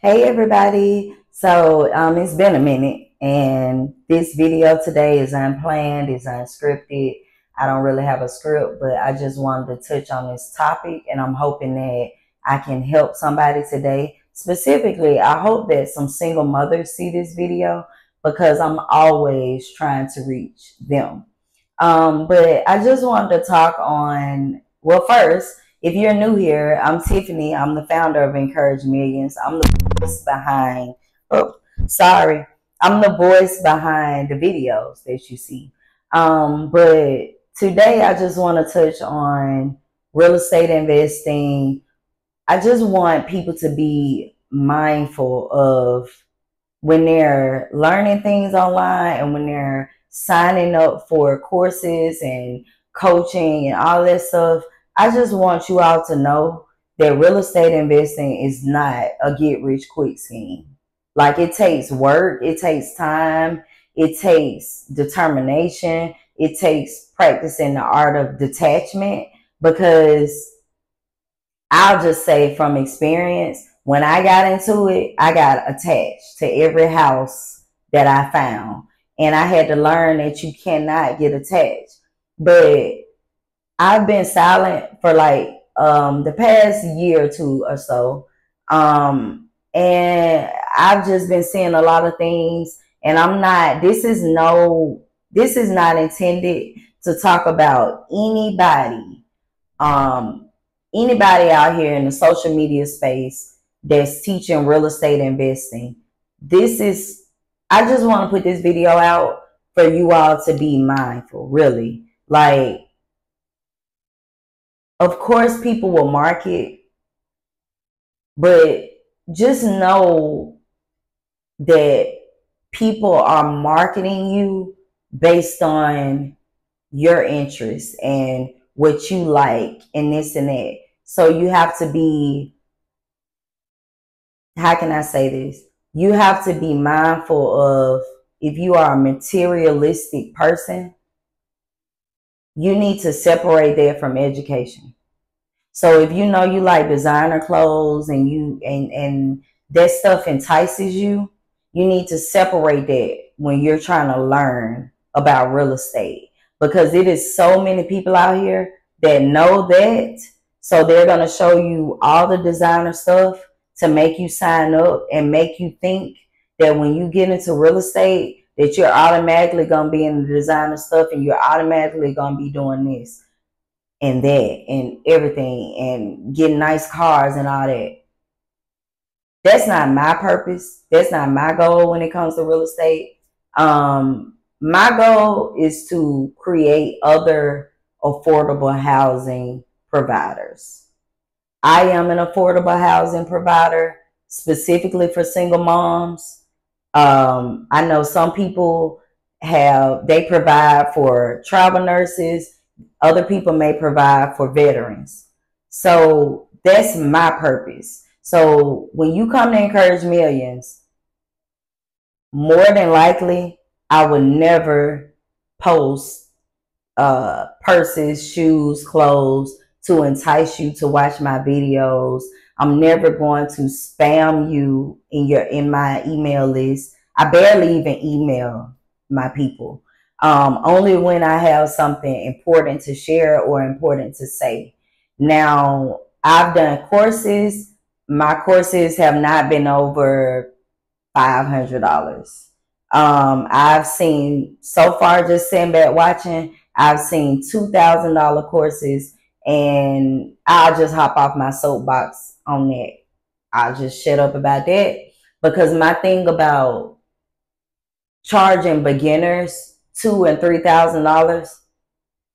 Hey everybody. It's been a minute and this video today is unplanned, is unscripted. I don't really have a script, but I just wanted to touch on this topic and I'm hoping that I can help somebody today. Specifically, I hope that some single mothers see this video because I'm always trying to reach them. But I just wanted to talk on, well, first, if you're new here, I'm Tiffany. I'm the founder of Encourage Millions. I'm the voice behind, oh, sorry. I'm the voice behind the videos that you see. But today I just want to touch on real estate investing. I just want people to be mindful of when they're learning things online and when they're signing up for courses and coaching and all that stuff. I just want you all to know that real estate investing is not a get rich quick scheme. Like, it takes work, it takes time, it takes determination, it takes practicing the art of detachment. Because I'll just say from experience, when I got into it, I got attached to every house that I found. And I had to learn that you cannot get attached. But I've been silent for like the past year or two or so. And I've just been seeing a lot of things. And this is not intended to talk about anybody out here in the social media space that's teaching real estate investing. I just want to put this video out for you all to be mindful, really. Like, of course, people will market, but just know that people are marketing you based on your interests and what you like and this and that. So you have to be, how can I say this? You have to be mindful of, if you are a materialistic person, you need to separate that from education. So if you know you like designer clothes and that stuff entices you, you need to separate that when you're trying to learn about real estate. Because it is so many people out here that know that. So they're going to show you all the designer stuff to make you sign up and make you think that when you get into real estate, that you're automatically going to be in the designer stuff and you're automatically going to be doing this and that and everything and getting nice cars and all that. That's not my purpose. That's not my goal when it comes to real estate. My goal is to create other affordable housing providers. I am an affordable housing provider specifically for single moms. I know some people they provide for travel nurses. Other people may provide for veterans. So that's my purpose. So when you come to Encourage Millions, more than likely, I would never post purses, shoes, clothes to entice you to watch my videos. I'm never going to spam you in my email list. I barely even email my people. Only when I have something important to share or important to say. Now, I've done courses. My courses have not been over $500. I've seen, so far, just sitting back watching, I've seen $2,000 courses, and I'll just hop off my soapbox on that. I'll just shut up about that, because my thing about charging beginners $2,000 and $3,000,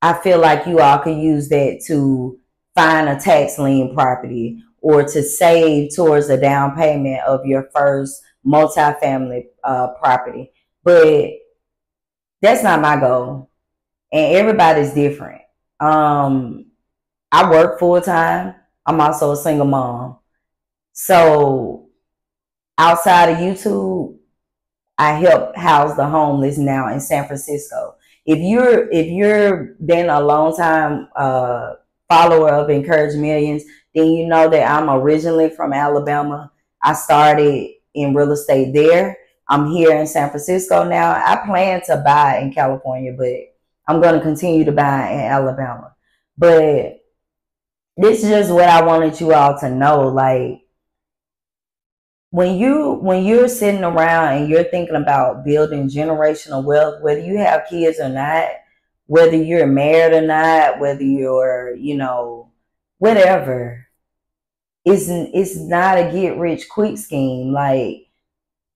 I feel like you all could use that to find a tax lien property or to save towards the down payment of your first multifamily property. But that's not my goal. And everybody's different. I work full time. I'm also a single mom. So outside of YouTube, I help house the homeless now in San Francisco. If you're been a long time follower of Encourage Millions, then you know that I'm originally from Alabama. I started in real estate there. I'm here in San Francisco now. I plan to buy in California, but I'm going to continue to buy in Alabama. But this is just what I wanted you all to know. Like, when you're sitting around and you're thinking about building generational wealth, whether you have kids or not, whether you're married or not, whether you're, whatever, it's not a get rich quick scheme. Like,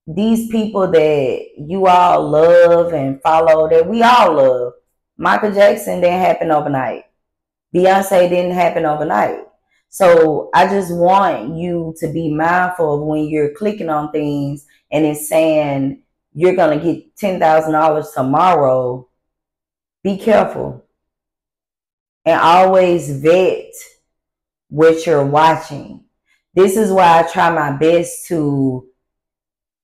these people that you all love and follow, that we all love. Michael Jackson didn't happen overnight. Beyonce didn't happen overnight. So I just want you to be mindful of when you're clicking on things and it's saying you're going to get $10,000 tomorrow. Be careful and always vet what you're watching. This is why I try my best to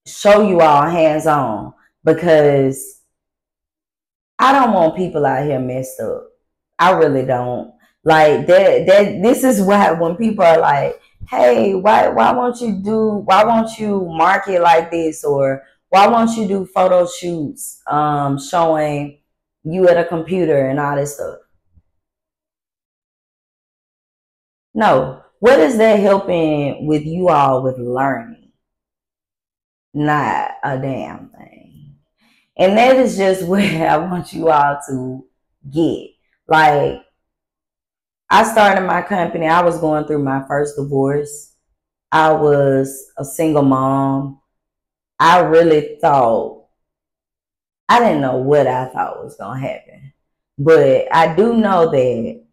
show you all hands-on, because I don't want people out here messed up. I really don't. Like that this is why when people are like, hey, why won't you market like this, or why won't you do photo shoots showing you at a computer and all this stuff? No. What is that helping with you all with learning? Not a damn thing. And that is just where I want you all to get. Like, I started my company. I was going through my first divorce. I was a single mom. I really thought, I didn't know what I thought was going to happen. But I do know that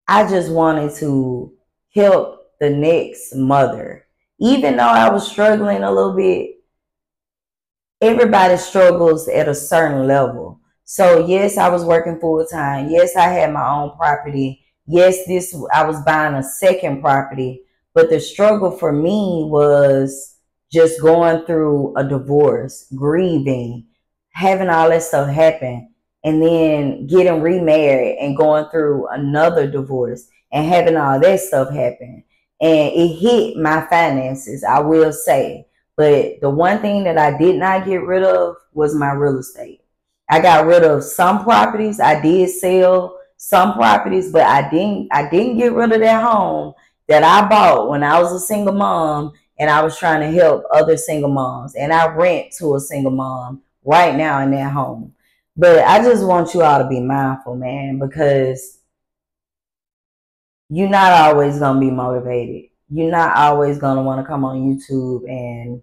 I just wanted to help the next mother. Even though I was struggling a little bit, everybody struggles at a certain level. So yes, I was working full time. Yes, I had my own property. Yes, I was buying a second property. But the struggle for me was just going through a divorce, grieving, having all that stuff happen, and then getting remarried and going through another divorce and having all that stuff happen. And it hit my finances, I will say. But the one thing that I did not get rid of was my real estate. I got rid of some properties. I did sell some properties, but I didn't get rid of that home that I bought when I was a single mom and I was trying to help other single moms. And I rent to a single mom right now in that home. But I just want you all to be mindful, man, because you're not always going to be motivated. You're not always going to want to come on YouTube and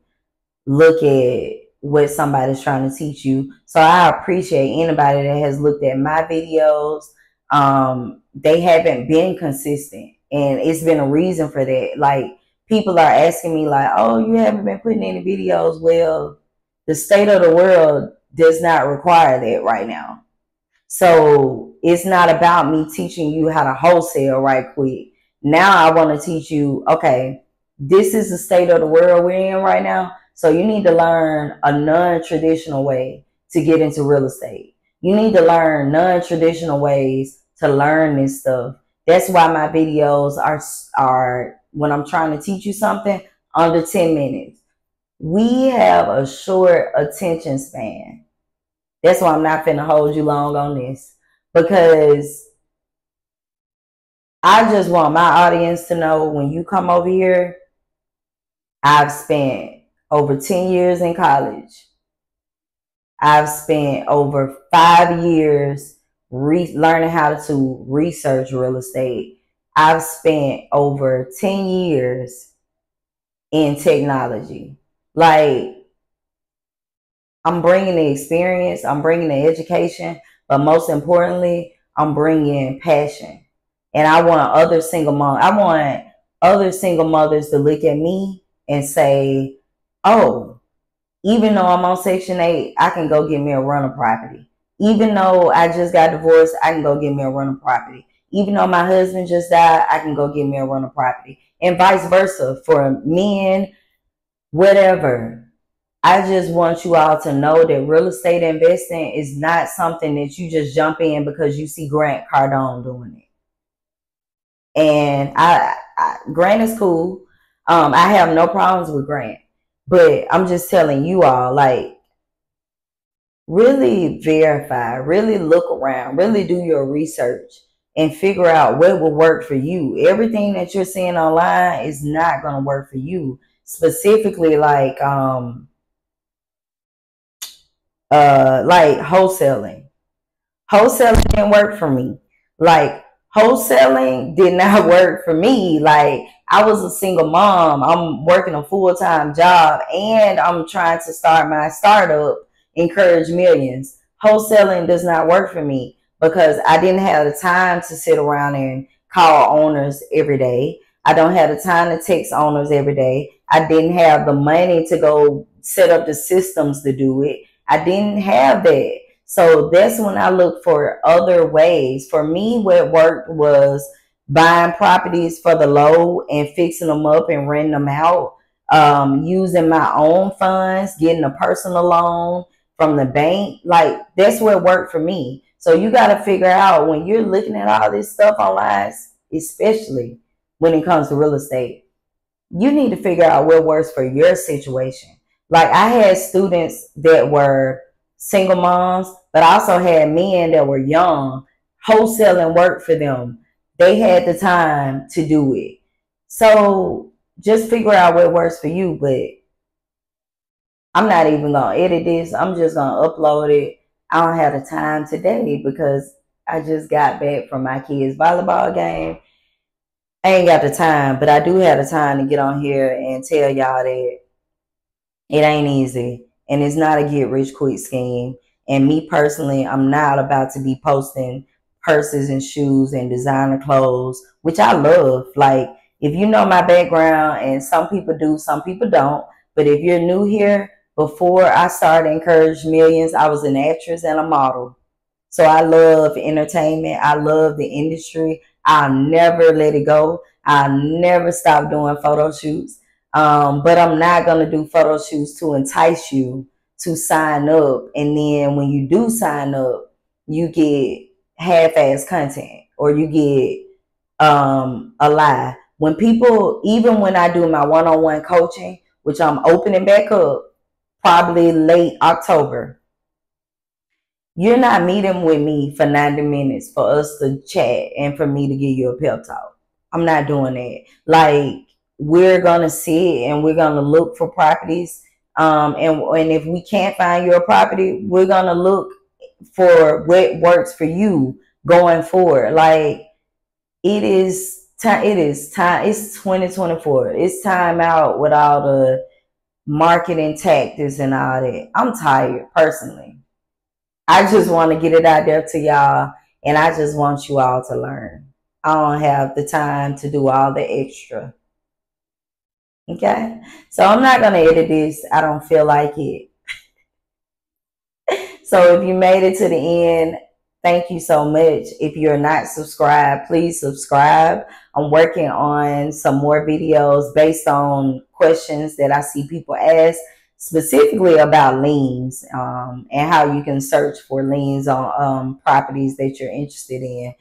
look at what somebody's trying to teach you. So I appreciate anybody that has looked at my videos. They haven't been consistent, and it's been a reason for that. Like, people are asking me like, oh, you haven't been putting any videos. Well, the state of the world does not require that right now. So it's not about me teaching you how to wholesale right quick. Now I want to teach you, okay, this is the state of the world we're in right now. So you need to learn a non-traditional way to get into real estate. You need to learn non-traditional ways to learn this stuff. That's why my videos are when I'm trying to teach you something, under 10 minutes. We have a short attention span. That's why I'm not finna hold you long on this, because I just want my audience to know, when you come over here, I've spent over 10 years in college. I've spent over 5 years learning how to research real estate. I've spent over 10 years in technology. Like, I'm bringing the experience, I'm bringing the education, but most importantly, I'm bringing passion. And I want other single mothers to look at me and say, oh, even though I'm on Section 8, I can go get me a rental property. Even though I just got divorced, I can go get me a rental property. Even though my husband just died, I can go get me a rental property. And vice versa for men, whatever. I just want you all to know that real estate investing is not something that you just jump in because you see Grant Cardone doing it. And Grant is cool. I have no problems with Grant, but I'm just telling you all, like, really verify, really look around, really do your research and figure out what will work for you. Everything that you're seeing online is not going to work for you. Specifically, like wholesaling. Wholesaling didn't work for me. Like, wholesaling did not work for me. Like, I was a single mom. I'm working a full-time job and I'm trying to start my startup, Encourage Millions. Wholesaling does not work for me because I didn't have the time to sit around and call owners every day. I don't have the time to text owners every day. I didn't have the money to go set up the systems to do it. I didn't have that. So that's when I look for other ways. For me, what worked was buying properties for the low and fixing them up and renting them out, using my own funds, getting a personal loan from the bank. Like, that's what worked for me. So you got to figure out when you're looking at all this stuff online, especially when it comes to real estate, you need to figure out what works for your situation. Like, I had students that were single moms, but I also had men that were young. Wholesaling worked for them. They had the time to do it. So just figure out what works for you. But I'm not even going to edit this. I'm just going to upload it. I don't have the time today because I just got back from my kids' volleyball game. I ain't got the time, but I do have the time to get on here and tell y'all that it ain't easy and it's not a get rich quick scheme. And me personally, I'm not about to be posting purses and shoes and designer clothes, which I love. Like, if you know my background, and some people do, some people don't, but if you're new here, before I started Encourage Millions, I was an actress and a model. So I love entertainment. I love the industry. I'll never let it go. I'll never stop doing photo shoots. But I'm not going to do photo shoots to entice you to sign up. And then when you do sign up, you get half-ass content or you get a lie. When people, even when I do my one-on-one coaching, which I'm opening back up probably late October, you're not meeting with me for 90 minutes for us to chat and for me to give you a pep talk. I'm not doing that. Like, we're going to sit and we're going to look for properties. And if we can't find your property, we're going to look for what works for you going forward. Like, it is time. It's 2024. It's time out with all the marketing tactics and all that. I'm tired personally. I just want to get it out there to y'all, and I just want you all to learn. I don't have the time to do all the extra. Okay? So I'm not going to edit this. I don't feel like it. So if you made it to the end, thank you so much. If you're not subscribed, please subscribe. I'm working on some more videos based on questions that I see people ask, specifically about liens, and how you can search for liens on properties that you're interested in.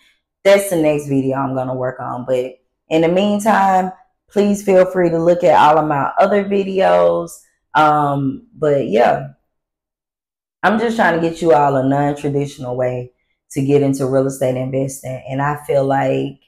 That's the next video I'm going to work on. But in the meantime, please feel free to look at all of my other videos. But yeah, I'm just trying to get you all a non-traditional way to get into real estate investing. And I feel like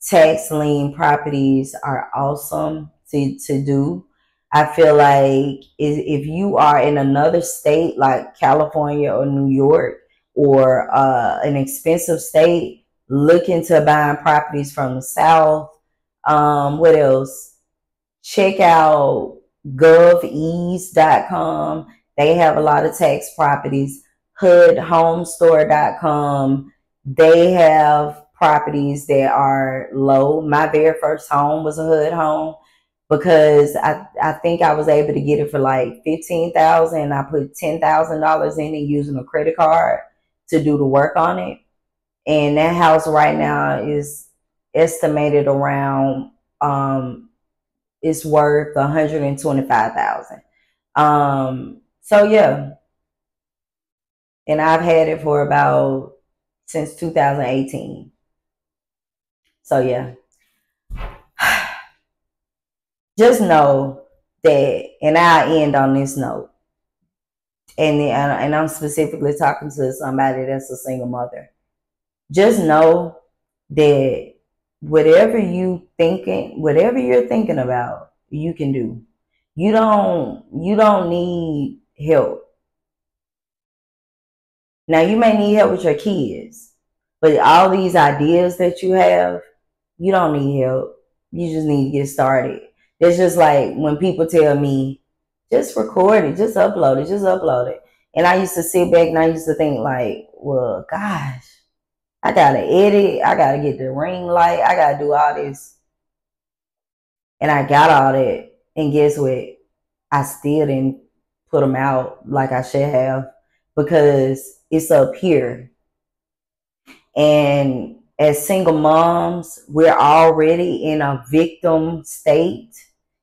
tax lien properties are awesome to do. I feel like if you are in another state like California or New York or an expensive state, look into buying properties from the South. What else? Check out govease.com. They have a lot of tax properties. hoodhomestore.com. They have properties that are low. My very first home was a hood home because I think I was able to get it for like $15,000. I put $10,000 in it using a credit card to do the work on it. And that house right now is estimated around it's worth $125,000. So yeah, and I've had it for about since 2018. So yeah, Just know that, and I'll end on this note, and I'm specifically talking to somebody that's a single mother. Just know that whatever you're thinking about, you can do. You don't need help. Now you may need help with your kids, but all these ideas that you have, you don't need help. You just need to get started. It's just like when people tell me, just record it, just upload it, just upload it. And I used to sit back and I used to think like, well, gosh, I gotta edit, I gotta get the ring light, I gotta do all this. And I got all that. And guess what? I still didn't put them out like I should have because it's up here. And as single moms, we're already in a victim state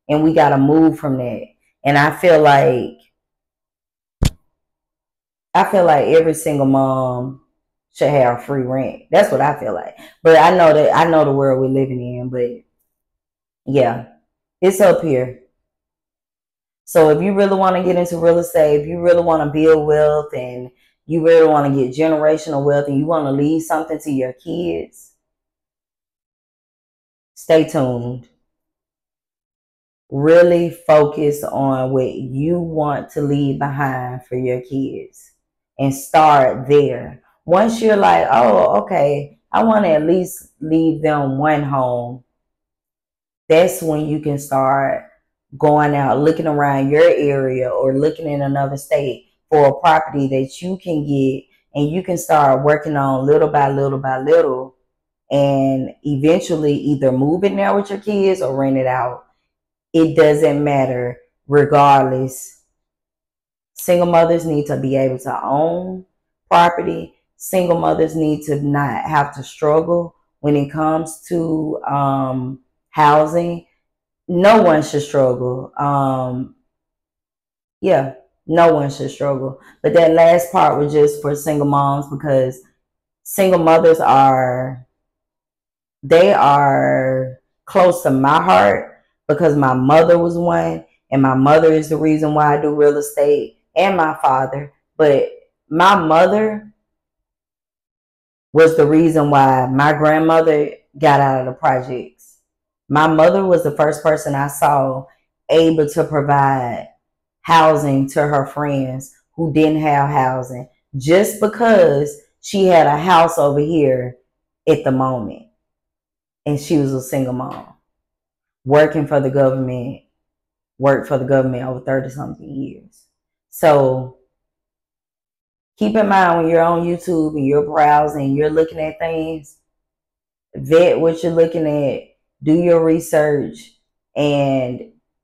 and we got to move from that. And I feel like every single mom should have free rent. That's what I feel like. But I know the world we're living in, but yeah, it's up here. So if you really want to get into real estate, if you really want to build wealth and you really want to get generational wealth and you want to leave something to your kids, stay tuned. Really focus on what you want to leave behind for your kids and start there. Once you're like, oh, okay, I want to at least leave them one home, that's when you can start going out, looking around your area or looking in another state for a property that you can get and you can start working on little by little by little and eventually either move in there with your kids or rent it out. It doesn't matter. Regardless, single mothers need to be able to own property. Single mothers need to not have to struggle when it comes to housing. No one should struggle. Yeah, no one should struggle. But that last part was just for single moms because single mothers they are close to my heart because my mother was one and my mother is the reason why I do real estate and my father. But my mother was the reason why my grandmother got out of the projects. My mother was the first person I saw able to provide housing to her friends who didn't have housing just because she had a house over here at the moment. And she was a single mom working for the government, worked for the government over 30 something years. So keep in mind when you're on YouTube and you're browsing, you're looking at things, vet what you're looking at, do your research. And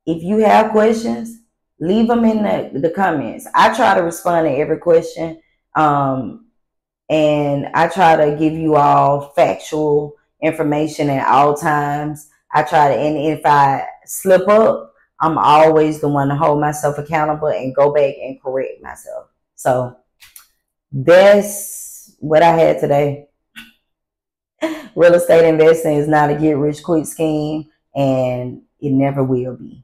if you have questions, leave them in the comments. I try to respond to every question. And I try to give you all factual information at all times. And if I slip up, I'm always the one to hold myself accountable and go back and correct myself. So that's what I had today. Real estate investing is not a get rich quick scheme, and it never will be.